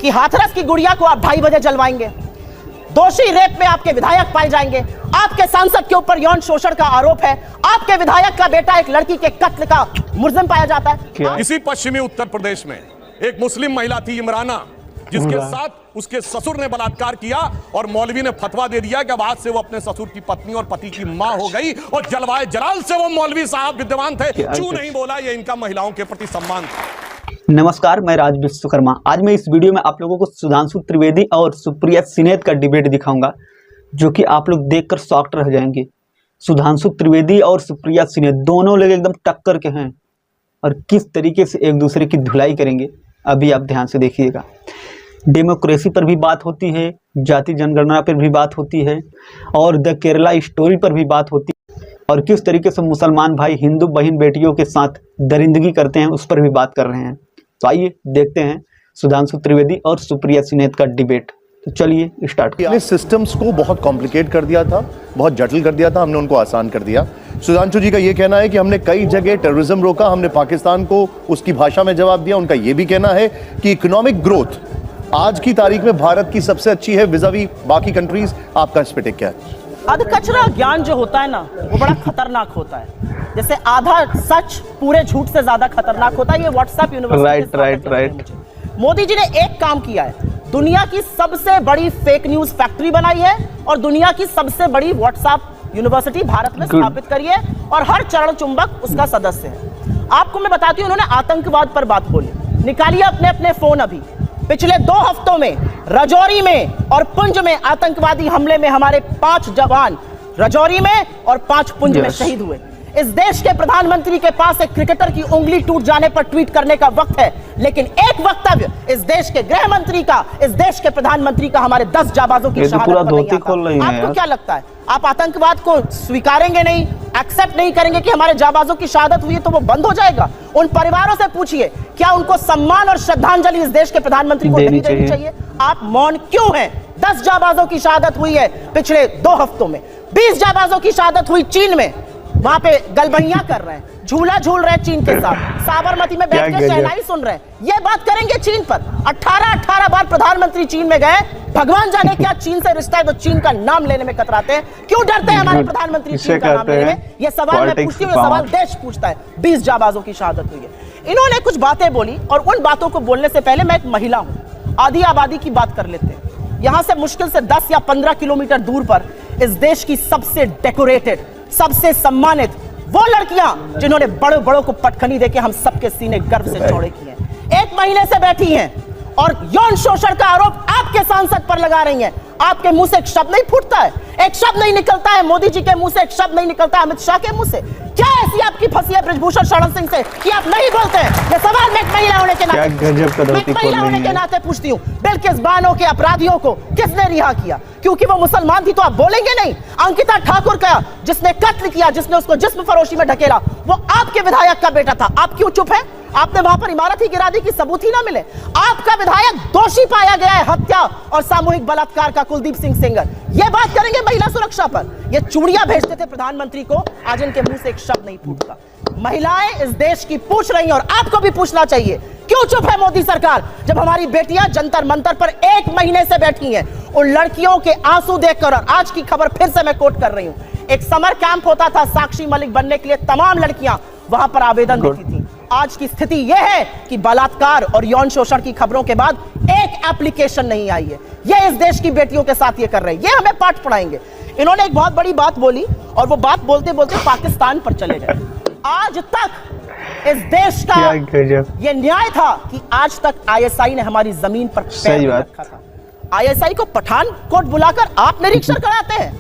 कि हाथरस की गुड़िया को आप 2:30 बजे जलवाएंगे, दोषी रेप में आपके विधायक पाए जाएंगे, आपके सांसद के ऊपर यौन शोषण का आरोप है, आपके विधायक का बेटा एक लड़की के कत्ल का मुलजिम पाया जाता है। इसी पश्चिमी उत्तर प्रदेश में एक मुस्लिम महिला थी इमराना, जिसके साथ उसके ससुर ने बलात्कार किया और मौलवी ने फतवा दे दिया कि आज से वो अपने ससुर की पत्नी और पति की मां हो गई, और जलवाए जलाल से वो मौलवी साहब विद्यमान थे। क्यों नहीं बोला? ये इनका महिलाओं के प्रति सम्मान था। नमस्कार, मैं राज विश्वकर्मा। आज मैं इस वीडियो में आप लोगों को सुधांशु त्रिवेदी और सुप्रिया सिनेत का डिबेट दिखाऊंगा, जो कि आप लोग देखकर शॉक्ड रह जाएंगे। सुधांशु त्रिवेदी और सुप्रिया सिनेत दोनों लोग एकदम टक्कर के हैं और किस तरीके से एक दूसरे की धुलाई करेंगे अभी आप ध्यान से देखिएगा। डेमोक्रेसी पर भी बात होती है, जाति जनगणना पर भी बात होती है, और द केरला स्टोरी पर भी बात होती है, और किस तरीके से मुसलमान भाई हिंदू बहन बेटियों के साथ दरिंदगी करते हैं उस पर भी बात कर रहे हैं। तो आइए देखते हैं सुधांशु त्रिवेदी और सुप्रिया सिनेत का डिबेट। तो चलिए स्टार्ट किया। सिस्टम्स को बहुत कॉम्प्लिकेट कर दिया था, बहुत जटिल कर दिया था, हमने उनको आसान कर दिया। सुधांशु जी का ये कहना है कि हमने कई जगह टेररिज्म रोका, हमने पाकिस्तान को उसकी भाषा में जवाब दिया। उनका ये भी कहना है कि इकोनॉमिक ग्रोथ आज की तारीख में भारत की सबसे अच्छी है विज़ावी बाकी कंट्रीज। आपका इस पे टेक क्या है? अधकचरा ज्ञान जो होता है ना, वो बड़ा खतरनाक होता है। जैसे आधा सच पूरे झूठ से ज्यादा खतरनाक होता है। ये WhatsApp university right. Modi ji ने एक काम किया है, दुनिया की सबसे बड़ी फेक न्यूज फैक्ट्री बनाई है और दुनिया की सबसे बड़ी व्हाट्सएप यूनिवर्सिटी भारत में स्थापित करी है, और हर चरण चुंबक उसका सदस्य है। आपको मैं बताती हूँ, उन्होंने आतंकवाद पर बात बोली। निकालिए अपने अपने फोन। अभी पिछले 2 हफ्तों में राजौरी में और पुंछ में आतंकवादी हमले में हमारे 5 जवान राजौरी में और 5 पुंछ में शहीद हुए। इस देश के प्रधानमंत्री के पास एक क्रिकेटर की उंगली टूट जाने पर ट्वीट करने का वक्त है, लेकिन एक वक्तव्य इस देश के गृह मंत्री का, इस देश के प्रधानमंत्री का हमारे 10 जाबाजों की शहादत पर नहीं आता। आपको क्या लगता है, आप आतंकवाद को स्वीकारेंगे नहीं, एक्सेप्ट नहीं करेंगे कि हमारे जाबाजों की शहादत हुई है तो वो बंद हो जाएगा? उन परिवारों से पूछिए, क्या उनको सम्मान और श्रद्धांजलि इस देश के प्रधानमंत्री को नहीं देनी चाहिए? आप मौन क्यों हैं? 10 जाबाजों की शहादत हुई है पिछले 2 हफ्तों में। 20 जाबाजों की शहादत हुई चीन में, वहां पे गलबैया कर रहे हैं, झूला झूल रहे हैं चीन के साथ, साबरमती में बैठ के शहनाई सुन रहे हैं। ये बात करेंगे चीन पर? 18 बार प्रधानमंत्री चीन में गए, भगवान जाने क्या चीन से रिश्ता है तो चीन का नाम लेने में कतराते हैं। क्यों डरते हैं हमारे प्रधानमंत्री चीन का नाम लेने में? ये सवाल मैं पूछती हूँ, सवाल देश पूछता है। 20 जाबाजों की शहादत हुई है। इन्होंने कुछ बातें बोली, और उन बातों को बोलने से पहले मैं एक महिला हूं, आधी आबादी की बात कर लेते हैं। यहां से मुश्किल से 10 या 15 किलोमीटर दूर पर इस देश की सबसे डेकोरेटेड, सबसे सम्मानित वो लड़कियां जिन्होंने बड़े बड़ों को पटखनी देके हम सबके सीने गर्व से चौड़े किए, 1 महीने से बैठी हैं और यौन शोषण का आरोप आपके सांसद पर लगा रही हैं। आपके मुंह से एक शब्द नहीं फूटता है, एक शब्द नहीं निकलता है। मोदी जी के मुंह से एक शब्द नहीं निकलता है, अमित शाह के मुंह से। क्या ऐसी आपकी फंसी है ब्रजभूषण शरण सिंह से कि आप नहीं बोलते हैं? ये सवाल मैं एक महिला होने के नाते पूछती हूँ। बिल्किस बानो के अपराधियों को किसने रिहा किया? क्योंकि वो मुसलमान थी तो आप बोलेंगे नहीं? अंकिता ठाकुर का जिसने कत्ल किया, जिसने उसको जिस्म फरोशी में ढकेला, वो आपके विधायक का बेटा था। आप क्यों चुप है? आपने वहां पर इमारत ही गिरा दी कि सबूत ही ना मिले। आपका विधायक दोषी पाया गया है हत्या और सामूहिक बलात्कार का, कुलदीप सिंह सेंगर। ये बात करेंगे महिला सुरक्षा पर। ये चूड़ियां भेजते थे प्रधानमंत्री को, आज इनके मुंह से एक शब्द नहीं फूटता। महिलाएं इस देश की पूछ रही हैं और आपको भी पूछना चाहिए, क्यों चुप है मोदी सरकार? जब हमारी बेटियां जंतर मंतर पर 1 महीने से बैठी हैं, उन लड़कियों के आंसू देखकर, और आज की खबर फिर से मैं कोट कर रही हूं, एक समर कैंप होता था साक्षी मलिक बनने के लिए, तमाम लड़कियां वहां पर आवेदन देती थी। आज की स्थिति यह है कि बलात्कार और यौन शोषण की खबरों के बाद एक एप्लीकेशन नहीं आई है। ये इस देश की बेटियों के साथ ये कर रहे हैं, ये हमें पाठ पढ़ाएंगे। इन्होंने एक बहुत बड़ी बात बोली और वो बात बोलते बोलते पाकिस्तान पर चले गए। आज तक इस देश का ये न्याय था कि आज तक आईएसआई ने हमारी जमीन पर पैर रखा था। आईएसआई को पठानकोट बुलाकर आप निरीक्षण कराते हैं,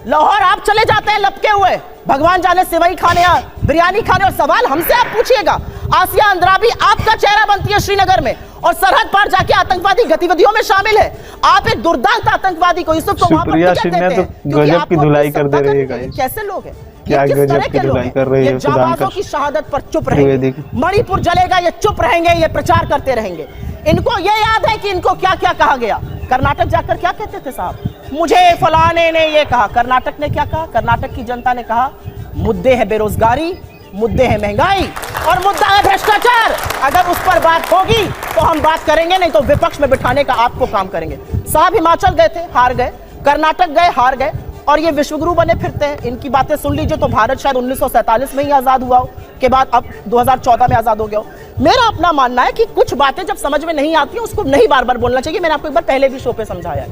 लाहौर आप चले जाते हैं लपके हुए, भगवान जाने सेवई खाने या बिरयानी खाने, और सवाल हमसे आप पूछिएगा। आसिया अंद्राबी आपका चेहरा बनती है श्रीनगर में और सरहद पार जाके आतंकवादी गतिविधियों में शामिल है। आप एक दुर्दांत आतंकवादी को, यूसुफ को वहां पर टिकट देते हैं क्योंकि आपको धुलाई कर दे रही है। कैसे लोग हैं? क्या गजब की धुलाई कर रही है? ये जाबाजों की शहादत पर चुप रहेंगे, मणिपुर जलेगा ये चुप रहेंगे, ये प्रचार करते रहेंगे। इनको ये याद है कि इनको क्या क्या कहा गया। कर्नाटक जाकर क्या कहते थे साहब? मुझे फलाने ने ये कहा। कर्नाटक ने क्या कहा? कर्नाटक की जनता ने कहा मुद्दे है बेरोजगारी, मुद्दे है महंगाई और मुद्दा है भ्रष्टाचार। अगर उस पर बात होगी तो हम बात करेंगे, नहीं तो विपक्ष में बिठाने का आपको काम करेंगे। साहब हिमाचल गए थे, हार गए, कर्नाटक गए, हार गए, और ये विश्वगुरु बने फिरते हैं। इनकी बातें सुन लीजिए तो भारत शायद 1947 में ही आजाद हुआ हो, के बाद अब 2014 में आजाद हो गया हो। मेरा अपना मानना है कि कुछ बातें जब समझ में नहीं आती हैं उसको नहीं बार बार बोलना चाहिए। मैंने आपको एक बार पहले भी शो पे समझाया है।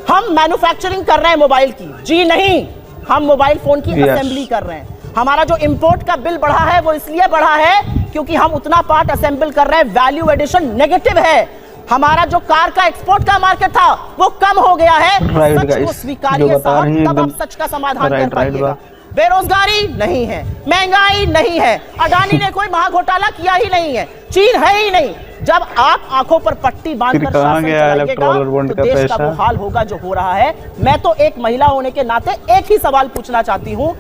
हम मैन्युफैक्चरिंग कर रहे हैं मोबाइल की, जी नहीं, हम मोबाइल फोन की असेंबली कर रहे हैं। हमारा जो इंपोर्ट का बिल बढ़ा है वो इसलिए बढ़ा है क्योंकि हम उतना पार्ट असेंबल कर रहे हैं, वैल्यू एडिशन नेगेटिव है। हमारा जो कार का एक्सपोर्ट का मार्केट था वो कम हो गया है। सच को स्वीकारिए साहब, तब आप सच का समाधान कर पाइएगा। बेरोजगारी नहीं है, महंगाई नहीं है, अडानी ने कोई महाघोटाला किया ही नहीं है, चीन है ही नहीं। जब आप आंखों पर पट्टी बांधकर शासन चलाइएगा तो देश का वो हाल होगा जो हो रहा है। मैं तो एक महिला होने के नाते एक ही सवाल पूछना चाहती हूं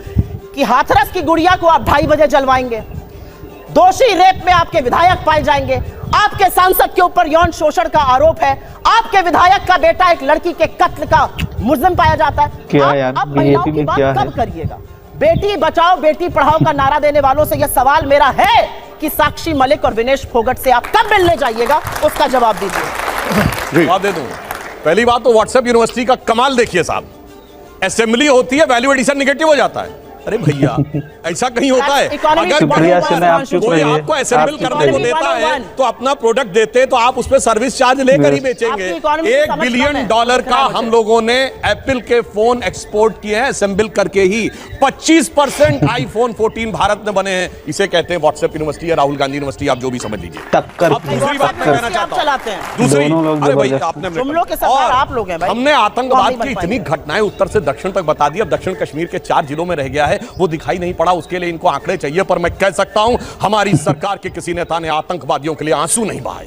कि हाथरस की गुड़िया को आप 2:30 बजे जलवाएंगे, दोषी रेप में आपके विधायक पाए जाएंगे, आपके सांसद के ऊपर यौन शोषण का आरोप है, आपके विधायक का बेटा एक लड़की के कत्ल का मुलजिम पाया जाता है। क्या यार, आप महिलाओं की बात कब करिएगा? बेटी बचाओ बेटी पढ़ाओ का नारा देने वालों से यह सवाल मेरा है कि साक्षी मलिक और विनेश फोगट से आप कब मिलने जाइएगा, उसका जवाब दीजिए। जवाब दे दूं। पहली बात तो व्हाट्सएप यूनिवर्सिटी का कमाल देखिए साहब, असेंबली होती है, वैल्यू एडिशन निगेटिव हो जाता है। अरे भैया ऐसा कहीं होता है? अगर कोई आपको असेंबल करने को देता है तो अपना प्रोडक्ट देते हैं तो आप उस पर सर्विस चार्ज लेकर ही बेचेंगे। $1 बिलियन का हम लोगों ने एप्पल के फोन एक्सपोर्ट किए हैं असेंबल करके ही। 25% आईफोन 14 भारत में बने हैं। इसे कहते हैं व्हाट्सएप यूनिवर्सिटी या राहुल गांधी यूनिवर्सिटी, आप जो भी समझ लीजिए। दूसरी बात मैं कहना चाहता हूं, दूसरी, अरे भाई आपने आप लोग हैं भाई, हमने आतंकवाद की इतनी घटनाएं उत्तर से दक्षिण तक बता दी। अब दक्षिण कश्मीर के 4 जिलों में रह गया है, वो दिखाई नहीं पड़ा, उसके लिए इनको आंकड़े चाहिए। पर मैं कह सकता हूं हमारी सरकार के किसी नेता ने आतंकवादियों के लिए आंसू नहीं बहाए।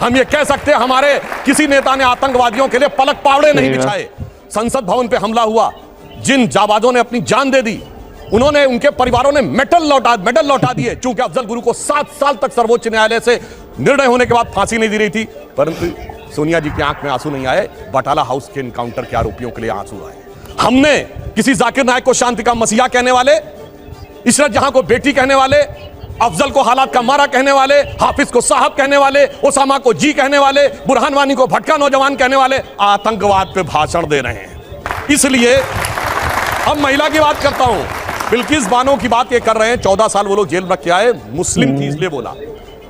हम ये कह सकते हैं हमारे किसी नेता ने आतंकवादियों के लिए पलक पावड़े नहीं बिछाए। संसद भवन पे हमला हुआ, जिन जाबाजों ने अपनी जान दे दी, उन्होंने, उनके परिवारों ने मेडल लौटा दिए। चूंकि अफजल गुरु को 7 साल तक सर्वोच्च न्यायालय से निर्णय होने के बाद फांसी नहीं दी रही थी, परंतु सोनिया जी की आंख में आंसू नहीं आए, बटाला हाउस के इनकाउंटर के आरोपियों के लिए आंसू आए। हमने किसी जाकिर नायक को शांति का मसीहा कहने वाले, इशरत जहां को बेटी कहने वाले, अफजल को हालात का मारा कहने वाले, हाफिज को साहब कहने वाले, ओसामा को जी कहने वाले, बुरहान वानी को भटका नौजवान कहने वाले आतंकवाद पे भाषण दे रहे हैं। इसलिए अब महिला की बात करता हूं, बिल्किस बानो की बात ये कर रहे हैं। 14 साल वो लोग जेल में क्या है, मुस्लिम थी इसलिए बोला।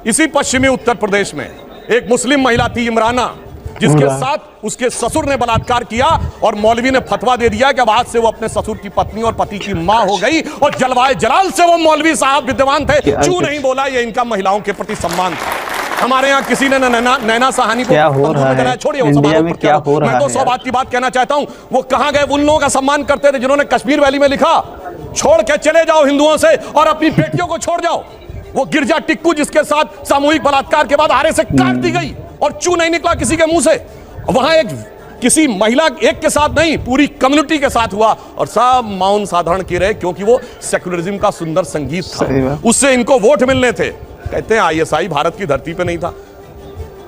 इसी पश्चिमी उत्तर प्रदेश में एक मुस्लिम महिला थी इमराना, जिसके साथ उसके ससुर ने बलात्कार किया और मौलवी ने फतवा दे दिया कि अब आज से वो अपने ससुर की पत्नी और पति की मां हो गई। और जलवाए जलाल से वो मौलवी साहब विद्यमान थे, क्यों नहीं बोला? ये इनका महिलाओं के प्रति सम्मान था। हमारे यहाँ किसी ने नैना साहनी को छोड़िए, मैं तो 100 बात की बात कहना चाहता हूँ। वो कहाँ गए? उन लोगों का सम्मान करते थे जिन्होंने कश्मीर वैली में लिखा, छोड़ के चले जाओ हिंदुओं से और अपनी बेटियों को छोड़ जाओ। वो गिरजा टिक्कू जिसके साथ सामूहिक बलात्कार के बाद आरे से काट दी गई और चू नहीं निकला किसी के मुंह से। वहां एक किसी महिला एक के साथ नहीं, पूरी कम्युनिटी के साथ हुआ और सब मौन साधारण किए रहे, क्योंकि वो सेक्युलरिज्म का सुंदर संगीत था, उससे इनको वोट मिलने थे। कहते हैं आईएसआई भारत की धरती पे नहीं था।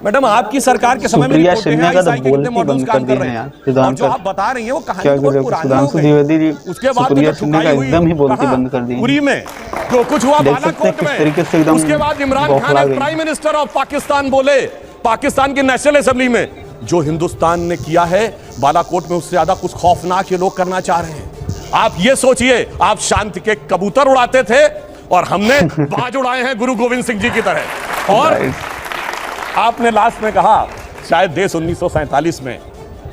मैडम आपकी सरकार के समय में रिपोर्टें हैं आईएसआई के कितने मॉडल्स काम कर रहे हैं, और जो आप बता रही हैं वो कहानी तो पुरानी हो गई। उसके बाद तो एकदम ही बोलती बंद कर दी पूरी में जो कुछ हुआ बालाकोट में। उसके बाद Imran Khan prime minister of Pakistan बोले पाकिस्तान की नेशनल असेंबली में, जो हिंदुस्तान ने किया है बालाकोट में उससे ज्यादा कुछ खौफनाक ये लोग करना चाह रहे हैं। आप ये सोचिए, आप शांति के कबूतर उड़ाते थे और हमने बाज उड़ाए हैं गुरु गोविंद सिंह जी की तरह। और आपने लास्ट में कहा शायद देश 1947 में,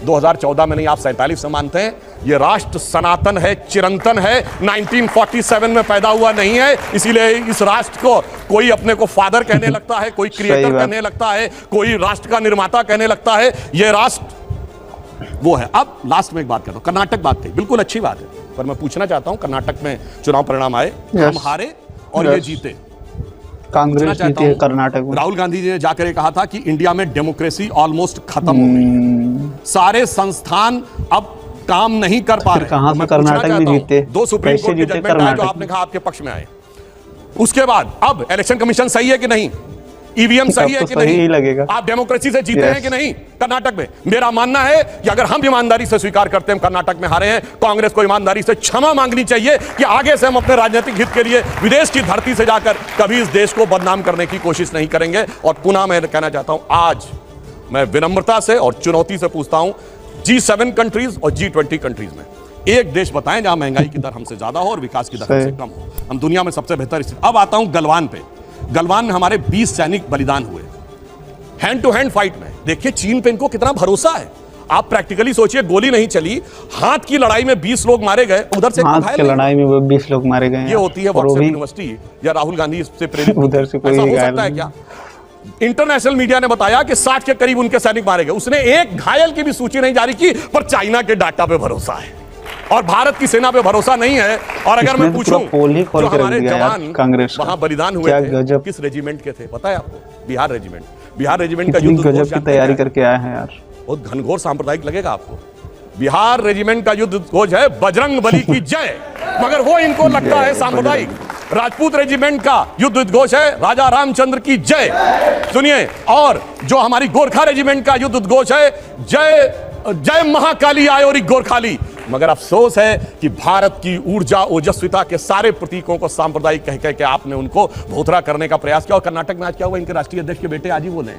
2014 में नहीं, आप 47 से मानते हैं, ये राष्ट्र सनातन है, चिरंतन है, 1947 में पैदा हुआ नहीं है। इसीलिए इस राष्ट्र को कोई अपने को फादर कहने लगता है, कोई क्रिएटर कहने लगता है, कोई राष्ट्र का निर्माता कहने लगता है। ये राष्ट्र वो है। अब लास्ट में एक बात कर रहा हूं, कर्नाटक बात थी, बिल्कुल अच्छी बात है, पर मैं पूछना चाहता हूं, कर्नाटक में चुनाव परिणाम आए, हम हारे और ये जीते, कांग्रेस जीती है कर्नाटक में। राहुल गांधी जी ने जाकर ये कहा था कि इंडिया में डेमोक्रेसी ऑलमोस्ट खत्म हो गई, सारे संस्थान अब काम नहीं कर पा रहे। कहां से कर्नाटक में जीते? 2 सुप्रीम कोर्ट के जजमेंट आए जो आपने कहा आपके पक्ष में आए। उसके बाद अब इलेक्शन कमीशन सही है कि नहीं? ईवीएम सही है तो कि सही ही नहीं, लगेगा। आप डेमोक्रेसी से जीते हैं कि नहीं कर्नाटक में। मेरा मानना है कि अगर हम ईमानदारी से स्वीकार करते हैं कर्नाटक में हारे हैं, कांग्रेस को ईमानदारी से क्षमा मांगनी चाहिए कि आगे से हम अपने राजनीतिक हित के लिए विदेश की धरती से जाकर कभी इस देश को बदनाम करने की कोशिश नहीं करेंगे। और पुनः मैं कहना चाहता हूं, आज मैं विनम्रता से और चुनौती से पूछता हूं, G7 कंट्रीज और G20 कंट्रीज में एक देश बताएं जहां महंगाई की दर हमसे ज्यादा हो और विकास की दर हमसे कम हो। हम दुनिया में सबसे बेहतर स्थिति। अब आता हूं गलवान पे। गलवान में हमारे 20 सैनिक बलिदान हुए हैंड टू हैंड फाइट में। देखिए चीन पे इनको कितना भरोसा है। आप प्रैक्टिकली सोचिए, गोली नहीं चली, हाथ की लड़ाई में 20 लोग मारे गए, उधर से हाथ की लड़ाई में वो 20 लोग मारे गए। ये होती है व्हाट्सएप यूनिवर्सिटी या राहुल गांधी से प्रेरित उधर से कोई ऐसा हो घायल सकता है क्या? इंटरनेशनल मीडिया ने बताया कि 60 के करीब उनके सैनिक मारे गए। उसने एक घायल की भी सूची नहीं जारी की, पर चाइना के डाटा पे भरोसा है और भारत की सेना पे भरोसा नहीं है। और अगर मैं पूछूं, जो हमारे जवान कांग्रेस वहां बलिदान हुए थे किस रेजिमेंट के थे पता है आपको? बिहार रेजिमेंट। बिहार रेजिमेंट का युद्ध गजब की तैयारी करके आए हैं यार। बहुत घनघोर सांप्रदायिक लगेगा आपको। बिहार रेजिमेंट का युद्ध घोष है बजरंग बली की जय, मगर वो इनको लगता है सांप्रदायिक। राजपूत रेजिमेंट का युद्ध उद्घोष है राजा रामचंद्र की जय, सुनिए। और जो हमारी गोरखा रेजिमेंट का युद्ध उद्घोष है जय जय महाकाली आयोरी गोरखाली। मगर अफसोस है कि भारत की ऊर्जा ओजस्विता के सारे प्रतीकों को सांप्रदायिक कह कह के आपने उनको भोथरा करने का प्रयास किया। और कर्नाटक में आज क्या हुआ, इनके राष्ट्रीय अध्यक्ष के बेटे आज ही बोले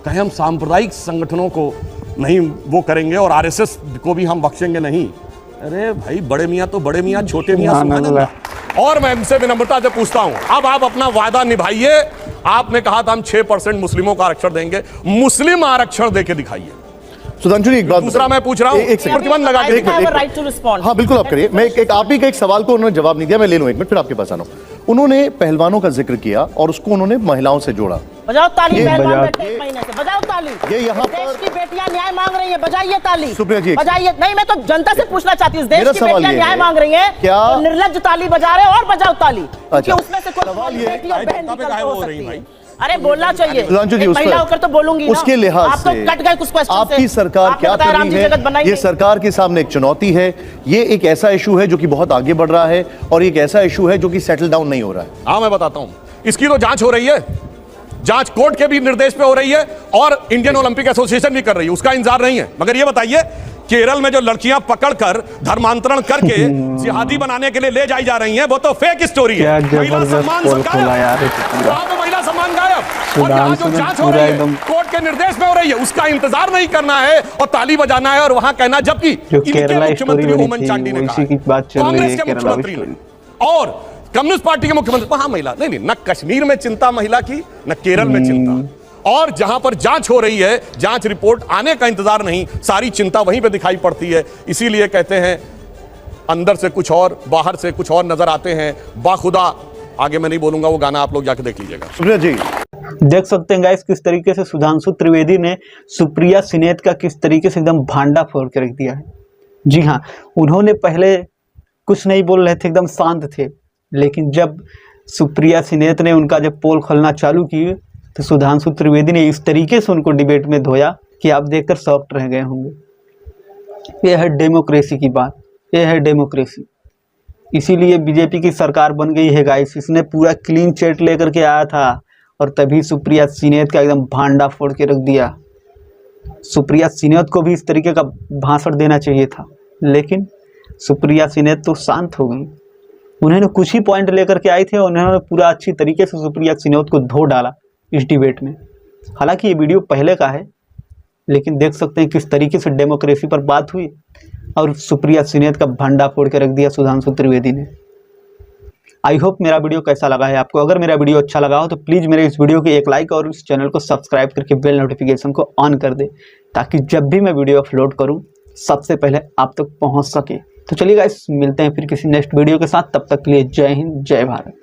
कहे हम सांप्रदायिक संगठनों को नहीं वो करेंगे और आरएसएस को भी हम बख्शेंगे नहीं। अरे भाई, बड़े मियां तो बड़े मियां, छोटे मियां सुभान अल्लाह। और मैं इनसे विनम्रता से पूछता हूं, अब आप अपना वादा निभाइए। आपने कहा था हम 6% मुस्लिमों का आरक्षण देंगे, मुस्लिम आरक्षण देके दिखाइए। सुधांशु जी एक बात दूसरा मैं पूछ रहा हूं, एक सेकंड प्रतिबंध लगा के हाँ बिल्कुल आप करिए। मैं एक आप ही का एक सवाल को उन्होंने जवाब नहीं दिया, मैं ले लूं एक मिनट फिर आपके पास आना। उन्होंने पहलवानों का जिक्र किया और उसको उन्होंने महिलाओं से जोड़ा। बजाओ ताली पहलवान बैठे एक महीने से, बजाओ ताली। ये यहाँ पर देश की बेटियां न्याय मांग रही हैं, बजाइए ताली। सुप्रिया जी बजाइए। नहीं, मैं तो जनता से पूछना चाहती हूँ, देश की बेटियां न्याय मांग रही हैं, क्या तो निर्लज्ज ताली बजा रहे हो और बजाओ ताली। अच्छा, उसमें से कोई बेटी और बहन निकल हो सकती है। अरे है बोलना चाहिए। सुधांशु जी महिला होकर तो बोलूंगी ना। उसके लिहाज आप तो से कट गए कुछ क्वेश्चन से। आपकी सरकार क्या कर रही है? ये सरकार के सामने एक चुनौती है। ये एक ऐसा इशू है जो कि बहुत आगे बढ़ रहा है और एक ऐसा इशू है जो कि सेटल डाउन नहीं हो रहा है। हाँ मैं बताता हूं, इसकी तो जांच हो रही है, जांच कोर्ट के भी निर्देश पे हो रही है और इंडियन ओलंपिक एसोसिएशन भी कर रही है, उसका इंतजार नहीं है। मगर ये बताइए, केरल में जो लड़कियां पकड़कर धर्मांतरण करके जिहादी बनाने के लिए ले जाई जा रही हैं, वो तो फेक स्टोरी है। महिला सम्मान महिला सम्मान गायब। और यहाँ जो जांच हो रही है कोर्ट के निर्देश में हो रही है, उसका इंतजार नहीं करना है और ताली बजाना है और वहां कहना, जबकि इनके मुख्यमंत्री ओमन चांडी ने कहा, कांग्रेस के मुख्यमंत्री ने और कम्युनिस्ट पार्टी के मुख्यमंत्री, वहां महिला नहीं, न कश्मीर में चिंता महिला की, न केरल में चिंता। और जहां पर जांच हो रही है, जांच रिपोर्ट आने का इंतजार नहीं, सारी चिंता वहीं पे दिखाई पड़ती है। इसीलिए कहते हैं अंदर से कुछ और, बाहर से कुछ और नजर आते हैं। बाखुदा, आगे मैं नहीं बोलूंगा, वो गाना आप लोग जाके देख लीजिएगा। सुप्रिया जी देख सकते हैं गाइस किस तरीके से सुधांशु त्रिवेदी ने सुप्रिया सिनेत का किस तरीके से एकदम भांडा फोड़ के रख दिया है। जी हाँ, उन्होंने पहले कुछ नहीं बोल रहे थे, एकदम शांत थे, लेकिन जब सुप्रिया सिनेत ने उनका जब पोल खोलना चालू की तो सुधांशु त्रिवेदी ने इस तरीके से उनको डिबेट में धोया कि आप देखकर शॉक्ड रह गए होंगे। यह है डेमोक्रेसी की बात, यह है डेमोक्रेसी। इसीलिए बीजेपी की सरकार बन गई है गाइस। इसने पूरा क्लीन चिट लेकर के आया था और तभी सुप्रिया सिनेत का एकदम भांडा फोड़ के रख दिया। सुप्रिया सिनेत को भी इस तरीके का भाषण देना चाहिए था, लेकिन सुप्रिया सिनेत तो शांत हो गई। उन्होंने कुछ ही पॉइंट लेकर के आई थे और उन्होंने पूरा अच्छी तरीके से सुप्रिया सिनेत को धो डाला इस डिबेट में। हालांकि ये वीडियो पहले का है, लेकिन देख सकते हैं किस तरीके से डेमोक्रेसी पर बात हुई और सुप्रिया सिनेत का भंडा फोड़ के रख दिया सुधांशु त्रिवेदी ने। आई होप मेरा वीडियो कैसा लगा है आपको। अगर मेरा वीडियो अच्छा लगा हो तो प्लीज़ मेरे इस वीडियो को एक लाइक और इस चैनल को सब्सक्राइब करके बेल नोटिफिकेशन को ऑन कर दे, ताकि जब भी मैं वीडियो अपलोड करूँ सबसे पहले आप तक पहुँच सके। तो चलिए गाइस, मिलते हैं फिर किसी नेक्स्ट वीडियो के साथ। तब तक के लिए जय हिंद, जय भारत।